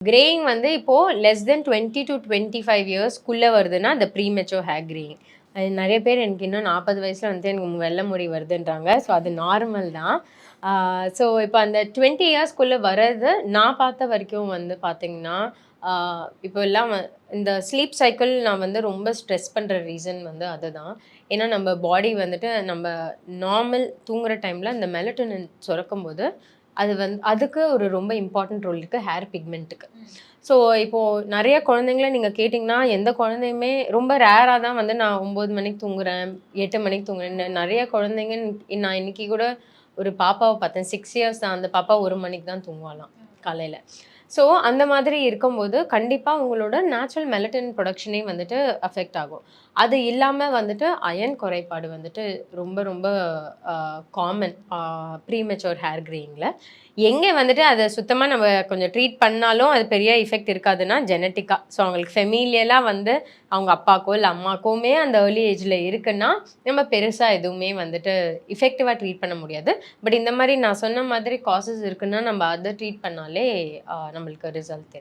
Greying வந்து இப்போ less than 20 to 25 இயர்ஸ்க்குள்ள வருதுன்னா அந்த ப்ரீமெச்சூர் ஹேர் கிரேயிங். அது நெறைய பேர் எனக்கு இன்னும் 40 வயசுல வந்து எனக்கு வெள்ளை முடி வருதுன்றாங்க. ஸோ அது நார்மல் தான். ஸோ இப்போ அந்த 20 இயர்ஸ்க்குள்ள வர்றது நான் பார்த்த வரைக்கும் வந்து பார்த்தீங்கன்னா, இப்போ எல்லாம் இந்த ஸ்லீப் சைக்கிள் நான் வந்து ரொம்ப ஸ்ட்ரெஸ் பண்ற ரீசன் வந்து அதுதான். ஏன்னா நம்ம பாடி வந்துட்டு நம்ம நார்மல் தூங்குற டைம்ல இந்த மெலட்டோனின் சுரக்கும்போது அது அதுக்கு ஒரு ரொம்ப இம்பார்ட்டன்ட் ரோல் இருக்கு ஹேர் பிக்மெண்ட்டுக்கு. ஸோ இப்போ நெறைய குழந்தைங்கள நீங்க கேட்டிங்கன்னா, எந்த குழந்தையுமே ரொம்ப ரேரா தான் வந்து நான் 9 மணிக்கு தூங்குறேன், 8 மணிக்கு தூங்குறேன். நெறைய குழந்தைங்க நான் இன்னைக்கு கூட ஒரு பாப்பாவ பார்த்தேன். 6 இயர்ஸ் தான். அந்த பாப்பா 1 மணிக்கு தான் தூங்குவாளாம் காலையில. ஸோ அந்த மாதிரி இருக்கும்போது, கண்டிப்பா உங்களோட நேச்சுரல் மெலட்டோனின் புரொடக்ஷனே வந்துட்டு அஃபெக்ட் ஆகும். அது இல்லாம வந்துட்டு அயர்ன் குறைபாடு வந்துட்டு ரொம்ப ரொம்ப காமன் ப்ரீமெச்சூர் ஹேர் கிரேயிங்ல. எங்க வந்துட்டு அத சுத்தமா நம்ம கொஞ்சம் ட்ரீட் பண்ணாலும் அது பெரிய எஃபெக்ட் இருக்காதுன்னா, ஜெனட்டிக்கா. ஸோ அவங்களுக்கு ஃபெமிலியலா வந்து அவங்க அப்பாக்கோ, இல்ல அம்மாக்கோமே அந்த ஏர்லி ஏஜ்ல இருக்குன்னா, நம்ம பெருசா எதுவுமே வந்துட்டு எஃபெக்டிவா ட்ரீட் பண்ண முடியாது. பட் இந்த மாரி நான் சொன்ன மாதிரி காசஸ் இருக்குன்னா, நம்ம அத ட்ரீட் பண்ணாலே நம்மளுக்கு ரிசல்ட் தெரியும்.